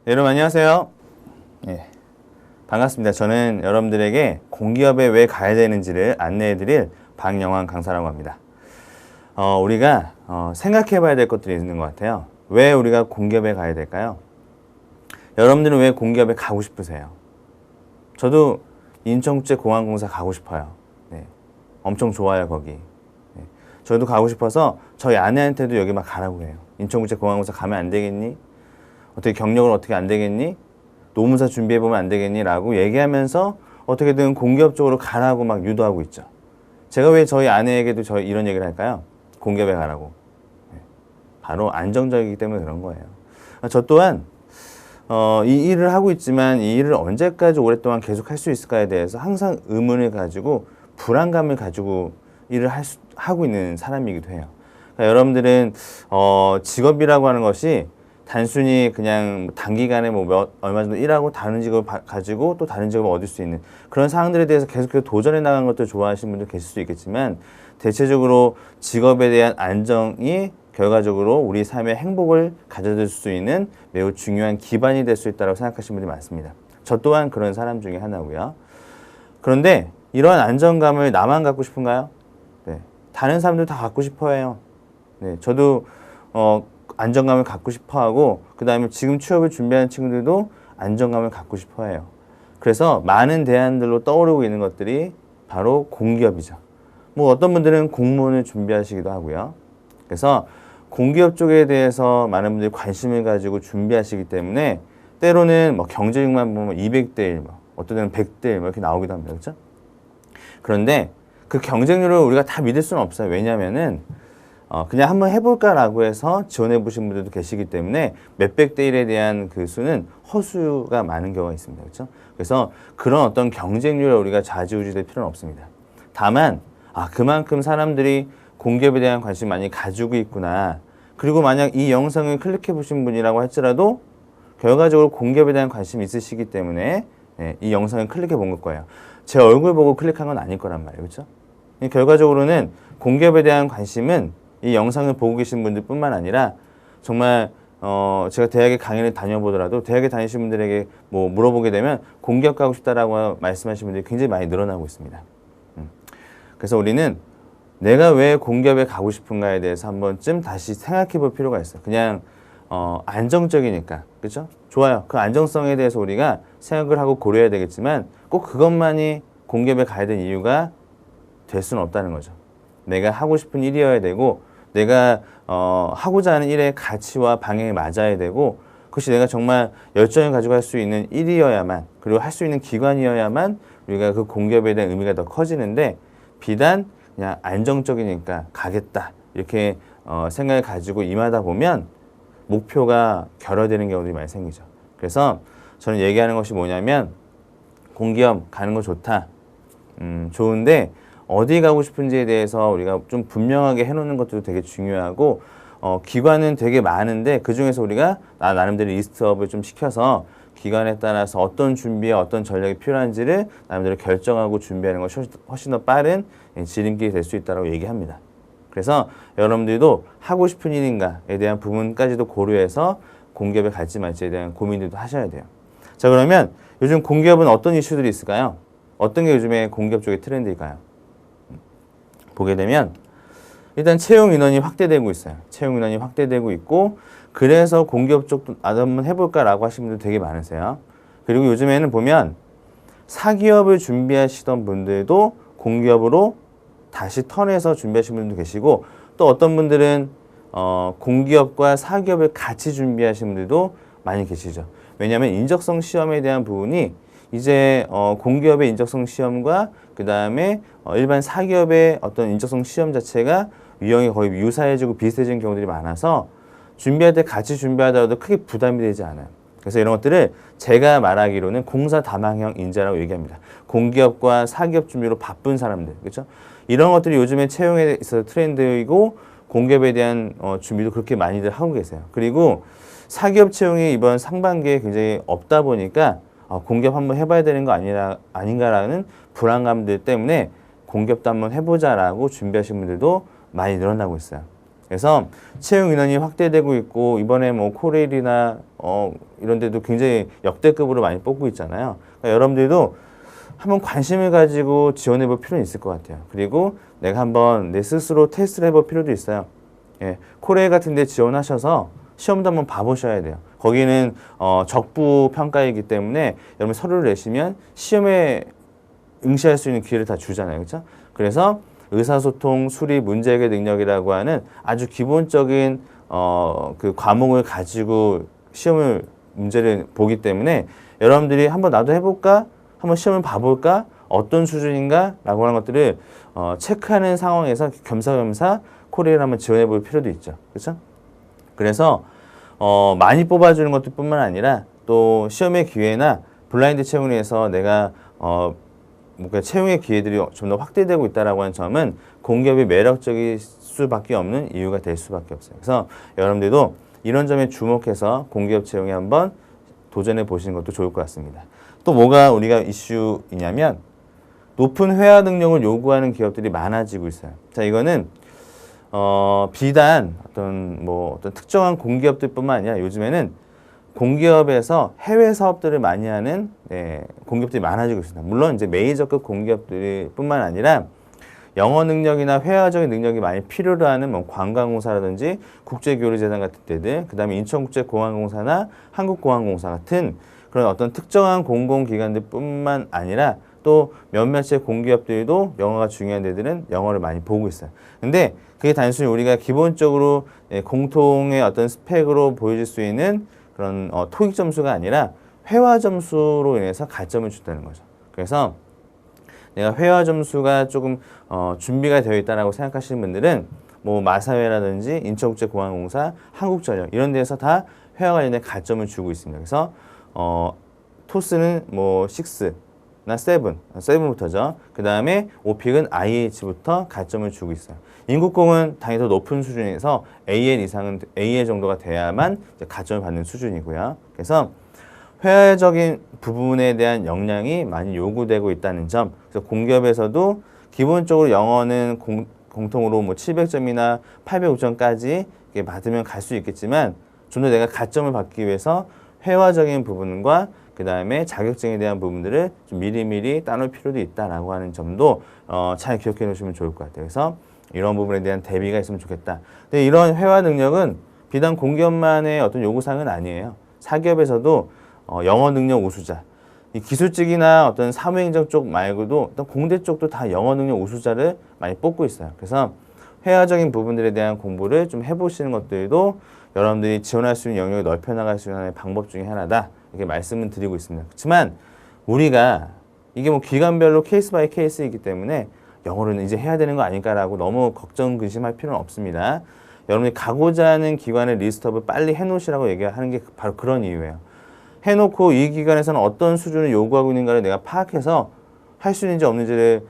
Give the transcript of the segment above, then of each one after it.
여러분 안녕하세요. 예, 반갑습니다. 저는 여러분들에게 공기업에 왜 가야 되는지를 안내해드릴 박영환 강사라고 합니다. 우리가 생각해 봐야 될 것들이 있는 것 같아요. 왜 우리가 공기업에 가야 될까요? 여러분들은 왜 공기업에 가고 싶으세요? 저도 인천국제공항공사 가고 싶어요. 네, 엄청 좋아요 거기. 네, 저도 가고 싶어서 저희 아내한테도 여기 막 가라고 해요. 인천국제공항공사 가면 안 되겠니? 어떻게 경력을 어떻게 안 되겠니? 노무사 준비해보면 안 되겠니? 라고 얘기하면서 어떻게든 공기업 쪽으로 가라고 막 유도하고 있죠. 제가 왜 저희 아내에게도 이런 얘기를 할까요? 공기업에 가라고. 바로 안정적이기 때문에 그런 거예요. 저 또한 이 일을 하고 있지만 이 일을 언제까지 오랫동안 계속 할 수 있을까에 대해서 항상 의문을 가지고 불안감을 가지고 일을 하고 있는 사람이기도 해요. 그러니까 여러분들은 직업이라고 하는 것이 단순히 그냥 단기간에 얼마 정도 일하고 다른 직업을 가지고 또 다른 직업을 얻을 수 있는 그런 상황들에 대해서 계속해서 도전해 나가는 것도 좋아하시는 분들 계실 수 있겠지만 대체적으로 직업에 대한 안정이 결과적으로 우리 삶의 행복을 가져줄 수 있는 매우 중요한 기반이 될 수 있다고 생각하시는 분들이 많습니다. 저 또한 그런 사람 중에 하나고요. 그런데 이러한 안정감을 나만 갖고 싶은가요? 네. 다른 사람들 다 갖고 싶어 해요. 네. 저도 안정감을 갖고 싶어 하고 그 다음에 지금 취업을 준비하는 친구들도 안정감을 갖고 싶어 해요. 그래서 많은 대안들로 떠오르고 있는 것들이 바로 공기업이죠. 뭐 어떤 분들은 공무원을 준비하시기도 하고요. 그래서 공기업 쪽에 대해서 많은 분들이 관심을 가지고 준비하시기 때문에 때로는 뭐 경쟁률만 보면 200대 1, 어떤 때는 100대 1 이렇게 나오기도 합니다. 그렇죠? 그런데 그 경쟁률을 우리가 다 믿을 수는 없어요. 왜냐하면은 그냥 한번 해볼까라고 해서 지원해 보신 분들도 계시기 때문에 몇백 대 1에 대한 그 수는 허수가 많은 경우가 있습니다. 그렇죠? 그래서 그런 어떤 경쟁률에 우리가 좌지우지 될 필요는 없습니다. 다만 그만큼 사람들이 공기업에 대한 관심 많이 가지고 있구나. 그리고 만약 이 영상을 클릭해 보신 분이라고 할지라도 결과적으로 공기업에 대한 관심이 있으시기 때문에 이 영상을 클릭해 본 걸 거예요. 제 얼굴 보고 클릭한 건 아닐 거란 말이에요. 그렇죠? 결과적으로는 공기업에 대한 관심은 이 영상을 보고 계신 분들 뿐만 아니라 정말 제가 대학에 강의를 다녀보더라도 대학에 다니신 분들에게 뭐 물어보게 되면 공기업 가고 싶다라고 말씀하시는 분들이 굉장히 많이 늘어나고 있습니다. 그래서 우리는 내가 왜 공기업에 가고 싶은가에 대해서 한 번쯤 다시 생각해 볼 필요가 있어요. 그냥 안정적이니까. 그렇죠? 좋아요. 그 안정성에 대해서 우리가 생각을 하고 고려해야 되겠지만 꼭 그것만이 공기업에 가야 되는 이유가 될 수는 없다는 거죠. 내가 하고 싶은 일이어야 되고 내가 하고자 하는 일의 가치와 방향이 맞아야 되고 그것이 내가 정말 열정을 가지고 할 수 있는 일이어야만 그리고 할 수 있는 기관이어야만 우리가 그 공기업에 대한 의미가 더 커지는데 비단 그냥 안정적이니까 가겠다 이렇게 생각을 가지고 임하다 보면 목표가 결여되는 경우들이 많이 생기죠. 그래서 저는 얘기하는 것이 뭐냐면 공기업 가는 거 좋다. 좋은데 어디 가고 싶은지에 대해서 우리가 좀 분명하게 해놓는 것도 되게 중요하고 기관은 되게 많은데 그중에서 우리가 나름대로 리스트업을 좀 시켜서 기관에 따라서 어떤 준비와 어떤 전략이 필요한지를 나름대로 결정하고 준비하는 것이 훨씬 더 빠른 지름길이 될 수 있다고 얘기합니다. 그래서 여러분들도 하고 싶은 일인가에 대한 부분까지도 고려해서 공기업에 갈지 말지에 대한 고민들도 하셔야 돼요. 자, 그러면 요즘 공기업은 어떤 이슈들이 있을까요? 어떤 게 요즘에 공기업 쪽의 트렌드일까요? 보게 되면 일단 채용 인원이 확대되고 있어요. 채용 인원이 확대되고 있고 그래서 공기업 쪽도 나도 한번 해볼까라고 하시는 분들 되게 많으세요. 그리고 요즘에는 보면 사기업을 준비하시던 분들도 공기업으로 다시 턴해서 준비하시는 분들도 계시고 또 어떤 분들은 공기업과 사기업을 같이 준비하시는 분들도 많이 계시죠. 왜냐하면 인적성 시험에 대한 부분이 이제 공기업의 인적성 시험과 그 다음에 일반 사기업의 어떤 인적성 시험 자체가 유형이 거의 유사해지고 비슷해지는 경우들이 많아서 준비할 때 같이 준비하더라도 크게 부담이 되지 않아요. 그래서 이런 것들을 제가 말하기로는 공사 다망형 인재라고 얘기합니다. 공기업과 사기업 준비로 바쁜 사람들, 그렇죠? 이런 것들이 요즘에 채용에 있어서 트렌드이고 공기업에 대한 준비도 그렇게 많이들 하고 계세요. 그리고 사기업 채용이 이번 상반기에 굉장히 없다 보니까 공기업 한번 해봐야 되는 거 아닌가라는 불안감들 때문에 공기업도 한번 해보자라고 준비하시는 분들도 많이 늘어나고 있어요. 그래서 채용 인원이 확대되고 있고 이번에 뭐 코레일이나 이런 데도 굉장히 역대급으로 많이 뽑고 있잖아요. 그러니까 여러분들도 한번 관심을 가지고 지원해 볼 필요는 있을 것 같아요. 그리고 내가 한번 내 스스로 테스트를 해볼 필요도 있어요. 예, 코레일 같은 데 지원하셔서 시험도 한번 봐보셔야 돼요. 거기는 적부 평가이기 때문에 여러분 서류를 내시면 시험에 응시할 수 있는 기회를 다 주잖아요. 그렇죠? 그래서 의사소통, 수리, 문제해결 능력이라고 하는 아주 기본적인 그 과목을 가지고 시험을 문제를 보기 때문에 여러분들이 한번 나도 해볼까? 한번 시험을 봐볼까? 어떤 수준인가? 라고 하는 것들을 체크하는 상황에서 겸사겸사 코리아를 한번 지원해 볼 필요도 있죠. 그렇죠? 그래서 많이 뽑아주는 것들 뿐만 아니라 또 시험의 기회나 블라인드 채용을 위해서 내가 뭔가 채용의 기회들이 좀 더 확대되고 있다라고 하는 점은 공기업이 매력적일 수밖에 없는 이유가 될 수밖에 없어요. 그래서 여러분들도 이런 점에 주목해서 공기업 채용에 한번 도전해 보시는 것도 좋을 것 같습니다. 또 뭐가 우리가 이슈이냐면 높은 회화 능력을 요구하는 기업들이 많아지고 있어요. 자, 이거는 비단 어떤 특정한 공기업들뿐만 아니라 요즘에는 공기업에서 해외 사업들을 많이 하는 공기업들이 많아지고 있습니다. 물론 이제 메이저급 공기업들뿐만 아니라 영어 능력이나 회화적인 능력이 많이 필요로 하는 뭐 관광공사라든지 국제교류재단 같은 데들, 그 다음에 인천국제공항공사나 한국공항공사 같은 그런 어떤 특정한 공공기관들뿐만 아니라 또 몇몇의 공기업들도 영어가 중요한 데들은 영어를 많이 보고 있어요. 근데 그게 단순히 우리가 기본적으로 공통의 어떤 스펙으로 보여줄 수 있는 그런 토익 점수가 아니라 회화 점수로 인해서 가점을 준다는 거죠. 그래서 내가 회화 점수가 조금 준비가 되어 있다라고 생각하시는 분들은 뭐 마사회라든지 인천국제공항공사, 한국전력 이런 데서 다 회화 관련된 가점을 주고 있습니다. 그래서 토스는 뭐 6나 7부터죠. 그 다음에 오픽은 IH부터 가점을 주고 있어요. 인국공은 당연히 더 높은 수준에서 AL 정도가 돼야만 이제 가점을 받는 수준이고요. 그래서 회화적인 부분에 대한 역량이 많이 요구되고 있다는 점. 그래서 공기업에서도 기본적으로 영어는 공통으로 뭐 700점이나 805점까지 받으면 갈 수 있겠지만 좀 더 내가 가점을 받기 위해서 회화적인 부분과 그 다음에 자격증에 대한 부분들을 좀 미리미리 따놓을 필요도 있다라고 하는 점도 잘 기억해 놓으시면 좋을 것 같아요. 그래서 이런 부분에 대한 대비가 있으면 좋겠다. 근데 이런 회화 능력은 비단 공기업만의 어떤 요구사항은 아니에요. 사기업에서도 영어 능력 우수자, 이 기술직이나 어떤 사무행정 쪽 말고도 어떤 공대 쪽도 다 영어 능력 우수자를 많이 뽑고 있어요. 그래서 회화적인 부분들에 대한 공부를 좀 해보시는 것들도 여러분들이 지원할 수 있는 영역을 넓혀나갈 수 있는 방법 중에 하나다. 이렇게 말씀을 드리고 있습니다. 그렇지만 우리가 이게 뭐 기관별로 케이스 바이 케이스이기 때문에 영어를 이제 해야 되는 거 아닐까라고 너무 걱정, 근심할 필요는 없습니다. 여러분이 가고자 하는 기관의 리스트업을 빨리 해놓으시라고 얘기하는 게 바로 그런 이유예요. 해놓고 이 기관에서는 어떤 수준을 요구하고 있는가를 내가 파악해서 할 수 있는지 없는지를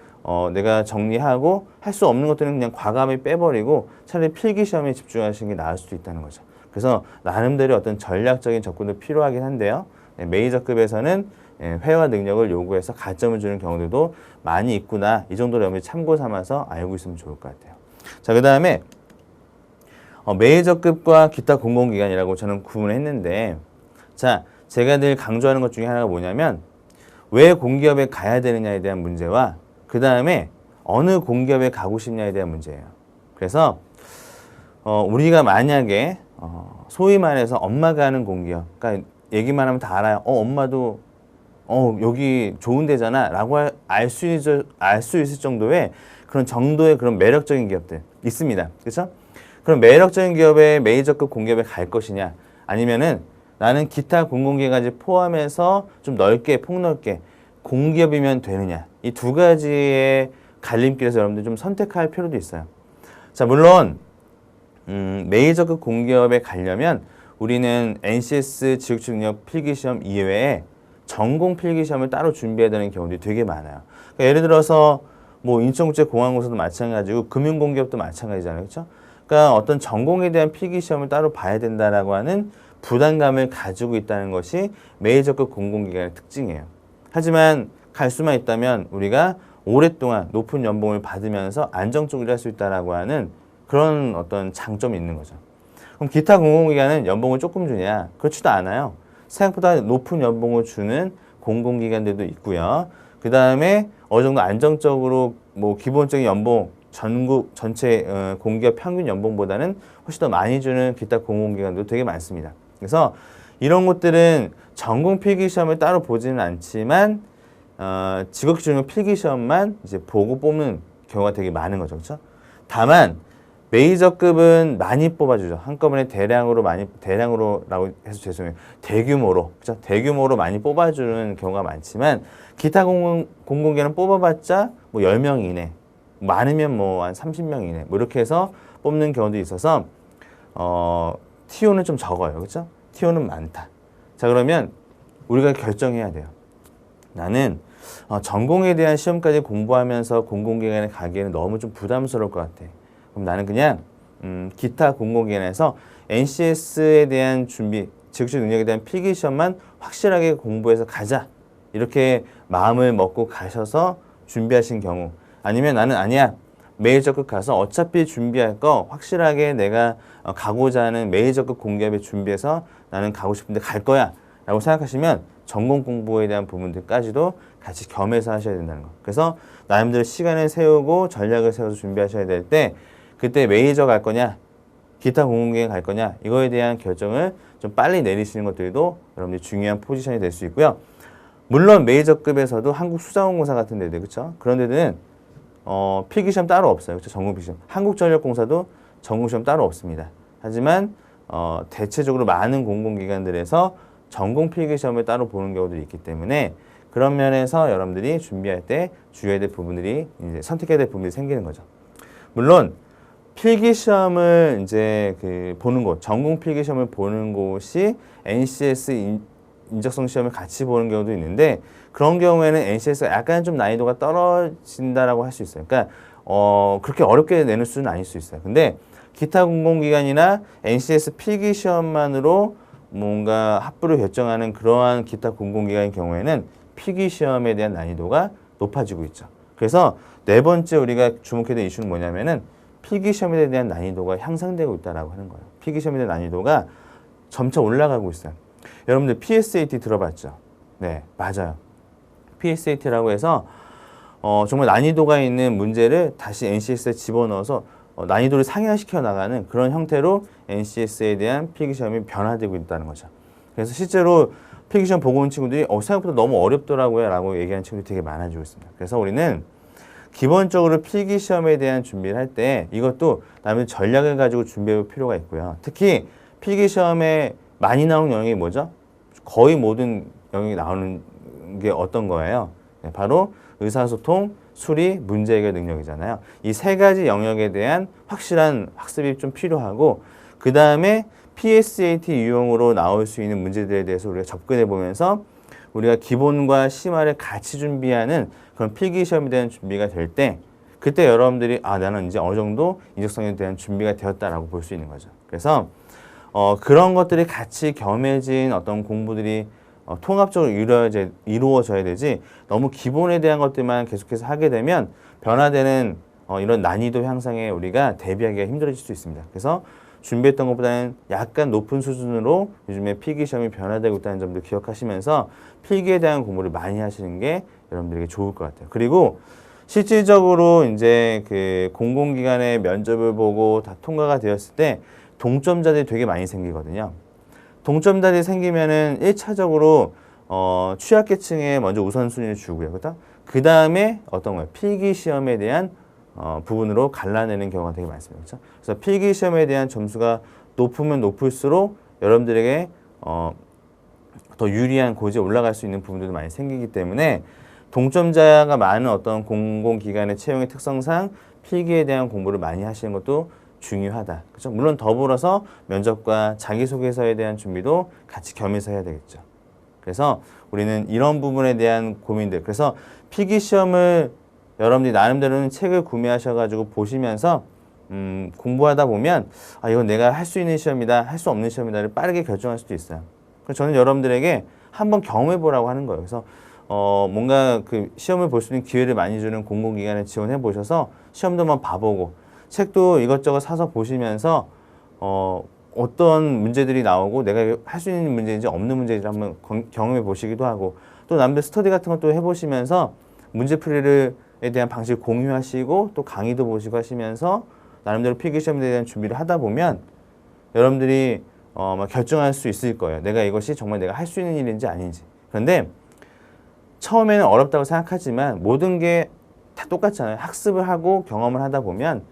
내가 정리하고 할 수 없는 것들은 그냥 과감히 빼버리고 차라리 필기시험에 집중하시는 게 나을 수도 있다는 거죠. 그래서 나름대로 어떤 전략적인 접근도 필요하긴 한데요. 메이저급에서는 회화 능력을 요구해서 가점을 주는 경우들도 많이 있구나. 이 정도로 여러분이 참고 삼아서 알고 있으면 좋을 것 같아요. 자, 그 다음에 메이저급과 기타 공공기관이라고 저는 구분을 했는데, 자, 제가 늘 강조하는 것 중에 하나가 뭐냐면 왜 공기업에 가야 되느냐에 대한 문제와 그 다음에 어느 공기업에 가고 싶냐에 대한 문제예요. 그래서 우리가 만약에 소위 말해서 엄마가 하는 공기업, 그러니까 얘기만 하면 다 알아요. 엄마도 여기 좋은 데잖아 라고 알 수 있을 정도의 그런 정도의 그런 매력적인 기업들 있습니다. 그렇죠? 그럼 매력적인 기업에 메이저급 공기업에 갈 것이냐, 아니면은 나는 기타 공공기관까지 포함해서 좀 넓게 폭넓게 공기업이면 되느냐, 이 두 가지의 갈림길에서 여러분들 좀 선택할 필요도 있어요. 자, 물론 메이저급 공기업에 가려면 우리는 NCS 지역능력 필기시험 이외에 전공 필기시험을 따로 준비해야 되는 경우들이 되게 많아요. 그러니까 예를 들어서 뭐 인천국제공항공사도 마찬가지고 금융공기업도 마찬가지잖아요. 그렇죠? 그러니까 어떤 전공에 대한 필기시험을 따로 봐야 된다라고 하는 부담감을 가지고 있다는 것이 메이저급 공공기관의 특징이에요. 하지만 갈 수만 있다면 우리가 오랫동안 높은 연봉을 받으면서 안정적으로 할 수 있다라고 하는 그런 어떤 장점이 있는 거죠. 그럼 기타 공공기관은 연봉을 조금 주냐? 그렇지도 않아요. 생각보다 높은 연봉을 주는 공공기관들도 있고요. 그 다음에 어느 정도 안정적으로 뭐 기본적인 연봉, 전국 전체 공기업 평균 연봉보다는 훨씬 더 많이 주는 기타 공공기관도 되게 많습니다. 그래서 이런 것들은 전공 필기 시험을 따로 보지는 않지만 직업기준형 필기 시험만 이제 보고 뽑는 경우가 되게 많은 거죠, 그렇죠? 다만 메이저급은 많이 뽑아주죠. 한꺼번에 대량으로라고 해서 죄송해요. 대규모로, 그렇죠? 대규모로 많이 뽑아주는 경우가 많지만 기타 공공기관은 뽑아봤자 뭐 10명 이내, 많으면 뭐 한 30명 이내, 뭐 이렇게 해서 뽑는 경우도 있어서 TO는 좀 적어요, 그렇죠? TO는 많다. 자, 그러면 우리가 결정해야 돼요. 나는 전공에 대한 시험까지 공부하면서 공공기관에 가기에는 너무 좀 부담스러울 것 같아. 그럼 나는 그냥 기타 공공기관에서 NCS에 대한 준비, 직업적 능력에 대한 필기시험만 확실하게 공부해서 가자. 이렇게 마음을 먹고 가셔서 준비하신 경우, 아니면 나는 아니야, 메이저급 가서 어차피 준비할 거 확실하게 내가 가고자 하는 메이저급 공기업에 준비해서 나는 가고 싶은데 갈 거야 라고 생각하시면 전공 공부에 대한 부분들까지도 같이 겸해서 하셔야 된다는 거. 그래서 나름대로 시간을 세우고 전략을 세워서 준비하셔야 될 때, 그때 메이저 갈 거냐, 기타 공공기관 갈 거냐, 이거에 대한 결정을 좀 빨리 내리시는 것들도 여러분들이 중요한 포지션이 될 수 있고요. 물론 메이저급에서도 한국수자원공사 같은 데들, 그렇죠? 그런 데는 필기시험 따로 없어요, 그렇죠? 전공 필기시험. 한국전력공사도 전공시험 따로 없습니다. 하지만 대체적으로 많은 공공기관들에서 전공 필기시험을 따로 보는 경우도 있기 때문에 그런 면에서 여러분들이 준비할 때 주의해야 될 부분들이, 이제 선택해야 될 부분들이 생기는 거죠. 물론 필기시험을 이제 보는 곳, 전공 필기시험을 보는 곳이 NCS 인적성 시험을 같이 보는 경우도 있는데, 그런 경우에는 NCS가 약간 좀 난이도가 떨어진다라고 할 수 있어요. 그러니까 그렇게 어렵게 내는 수준은 아닐 수 있어요. 근데 기타 공공기관이나 NCS 필기시험만으로 뭔가 합부를 결정하는 그러한 기타 공공기관의 경우에는 필기시험에 대한 난이도가 높아지고 있죠. 그래서 네 번째 우리가 주목해야 될 이슈는 뭐냐면은 필기시험에 대한 난이도가 향상되고 있다라고 하는 거예요. 필기시험에 대한 난이도가 점차 올라가고 있어요. 여러분들 PSAT 들어봤죠? 네, 맞아요. PSAT라고 해서 정말 난이도가 있는 문제를 다시 NCS에 집어넣어서 난이도를 상향시켜 나가는 그런 형태로 NCS에 대한 필기시험이 변화되고 있다는 거죠. 그래서 실제로 필기시험 보고 온 친구들이 생각보다 너무 어렵더라고요 라고 얘기하는 친구들이 되게 많아지고 있습니다. 그래서 우리는 기본적으로 필기시험에 대한 준비를 할 때 이것도 나름의 전략을 가지고 준비해 볼 필요가 있고요. 특히 필기시험에 많이 나오는 영역이 뭐죠? 거의 모든 영역이 나오는 게 어떤 거예요? 네, 바로 의사소통, 수리, 문제 해결 능력이잖아요. 이 세 가지 영역에 대한 확실한 학습이 좀 필요하고, 그 다음에 PSAT 유형으로 나올 수 있는 문제들에 대해서 우리가 접근해 보면서 우리가 기본과 심화를 같이 준비하는 그런 필기시험에 대한 준비가 될 때, 그때 여러분들이 나는 이제 어느 정도 인적성에 대한 준비가 되었다라고 볼 수 있는 거죠. 그래서 그런 것들이 같이 겸해진 어떤 공부들이 통합적으로 이루어져야 되지, 너무 기본에 대한 것들만 계속해서 하게 되면 변화되는 이런 난이도 향상에 우리가 대비하기가 힘들어질 수 있습니다. 그래서 준비했던 것보다는 약간 높은 수준으로 요즘에 필기시험이 변화되고 있다는 점도 기억하시면서 필기에 대한 공부를 많이 하시는 게 여러분들에게 좋을 것 같아요. 그리고 실질적으로 이제 공공기관의 면접을 보고 다 통과가 되었을 때 동점자들이 되게 많이 생기거든요. 동점자들이 생기면은 1차적으로 취약계층에 먼저 우선순위를 주고요. 그렇다? 그 다음에 어떤 거예요? 필기시험에 대한 부분으로 갈라내는 경우가 되게 많습니다. 그렇죠? 그래서 필기시험에 대한 점수가 높으면 높을수록 여러분들에게 더 유리한 고지에 올라갈 수 있는 부분들도 많이 생기기 때문에 동점자가 많은 어떤 공공기관의 채용의 특성상 필기에 대한 공부를 많이 하시는 것도 중요하다. 그렇죠? 물론 더불어서 면접과 자기소개서에 대한 준비도 같이 겸해서 해야 되겠죠. 그래서 우리는 이런 부분에 대한 고민들, 그래서 필기시험을 여러분들이 나름대로는 책을 구매하셔가지고 보시면서 공부하다 보면 이건 내가 할 수 있는 시험이다, 할 수 없는 시험이다를 빠르게 결정할 수도 있어요. 그래서 저는 여러분들에게 한번 경험해 보라고 하는 거예요. 그래서 뭔가 시험을 볼 수 있는 기회를 많이 주는 공공기관에 지원해 보셔서 시험도 한번 봐보고, 책도 이것저것 사서 보시면서 어떤 문제들이 나오고 내가 할 수 있는 문제인지 없는 문제인지 한번 경험해 보시기도 하고 또 남들 스터디 같은 것도 해보시면서 문제풀이에 대한 방식 공유하시고 또 강의도 보시고 하시면서 나름대로 필기시험에 대한 준비를 하다 보면 여러분들이 결정할 수 있을 거예요. 내가 이것이 정말 내가 할 수 있는 일인지 아닌지. 그런데 처음에는 어렵다고 생각하지만 모든 게 다 똑같잖아요. 학습을 하고 경험을 하다 보면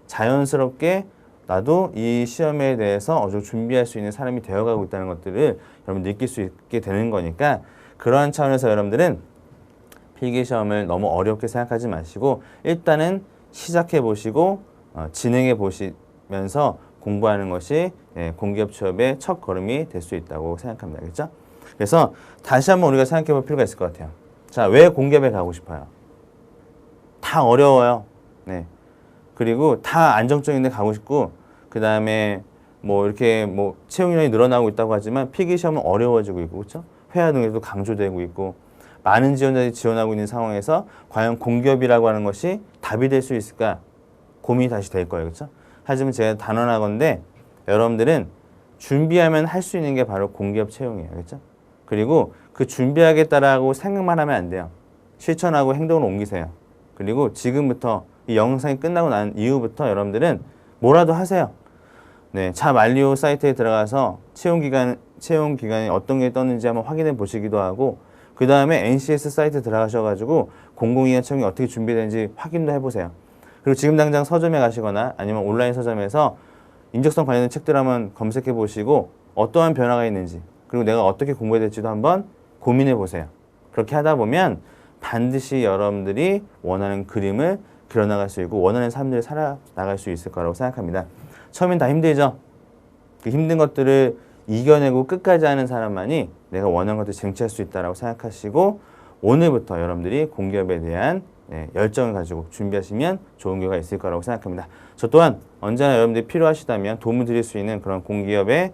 자연스럽게 나도 이 시험에 대해서 어느 정도 준비할 수 있는 사람이 되어가고 있다는 것들을 여러분 느낄 수 있게 되는 거니까 그러한 차원에서 여러분들은 필기시험을 너무 어렵게 생각하지 마시고 일단은 시작해 보시고 진행해 보시면서 공부하는 것이 공기업 취업의 첫 걸음이 될 수 있다고 생각합니다. 알겠죠? 그래서 다시 한번 우리가 생각해 볼 필요가 있을 것 같아요. 자, 왜 공기업에 가고 싶어요? 다 어려워요. 네. 그리고 다 안정적인 데 가고 싶고 그 다음에 뭐 이렇게 뭐 채용 인원이 늘어나고 있다고 하지만 필기시험은 어려워지고 있고 그렇죠? 회화 능력도 강조되고 있고 많은 지원자들이 지원하고 있는 상황에서 과연 공기업이라고 하는 것이 답이 될 수 있을까 고민이 다시 될 거예요. 그렇죠? 하지만 제가 단언하건대 여러분들은 준비하면 할 수 있는 게 바로 공기업 채용이에요. 그렇죠? 그리고 그 준비하겠다라고 생각만 하면 안 돼요. 실천하고 행동으로 옮기세요. 그리고 지금부터 이 영상이 끝나고 난 이후부터 여러분들은 뭐라도 하세요. 네, 자만리오 사이트에 들어가서 채용 기간이 어떤 게 떴는지 한번 확인해 보시기도 하고 그 다음에 NCS 사이트 들어가셔가지고 공공기관 채용이 어떻게 준비되는지 확인도 해보세요. 그리고 지금 당장 서점에 가시거나 아니면 온라인 서점에서 인적성 관련된 책들 한번 검색해 보시고 어떠한 변화가 있는지 그리고 내가 어떻게 공부해야 될지도 한번 고민해 보세요. 그렇게 하다 보면 반드시 여러분들이 원하는 그림을 그려나갈 수 있고 원하는 삶을 살아나갈 수 있을 거라고 생각합니다. 처음엔 다 힘들죠. 그 힘든 것들을 이겨내고 끝까지 하는 사람만이 내가 원하는 것을 쟁취할 수 있다고 생각하시고 오늘부터 여러분들이 공기업에 대한 열정을 가지고 준비하시면 좋은 결과가 있을 거라고 생각합니다. 저 또한 언제나 여러분들이 필요하시다면 도움을 드릴 수 있는 그런 공기업의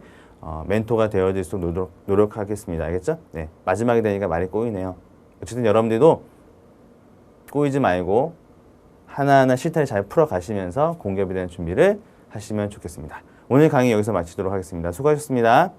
멘토가 되어줄 수 있도록 노력하겠습니다. 알겠죠? 네, 마지막이 되니까 말이 꼬이네요. 어쨌든 여러분들도 꼬이지 말고 하나하나 실타를 잘 풀어가시면서 공기업에 대한 준비를 하시면 좋겠습니다. 오늘 강의 여기서 마치도록 하겠습니다. 수고하셨습니다.